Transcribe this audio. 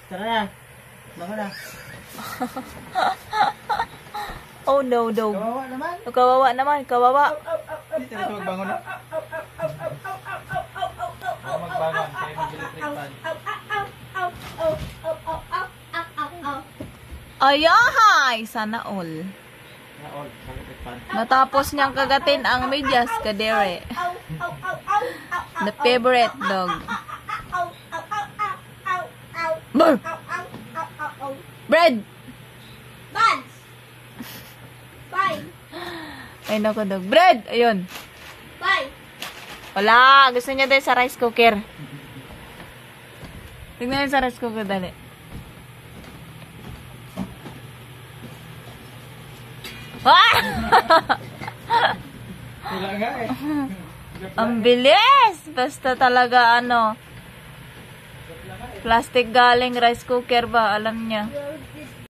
Tara na. Bangon na. Oh no, no. Kawawa naman. Kawawa naman, kawawa. Hindi talaga magbangon na. Ako magbangon. Kaya mag-electric fan. Ayahay! Sana all. Na-all. Electric fan. Matapos niyang kagatin ang medyas, kadere. The favorite dog. Brr! Bread! Buds! Bye! Ay, naku dog. Bread! Ayun. Bye! Wala. Gusto niya din sa rice cooker. Tignan niyo sa rice cooker, dali. Ah! Wala nga eh. Ang bilis! Basta talaga ano. Plastic galing rice cooker ba? Alam niya.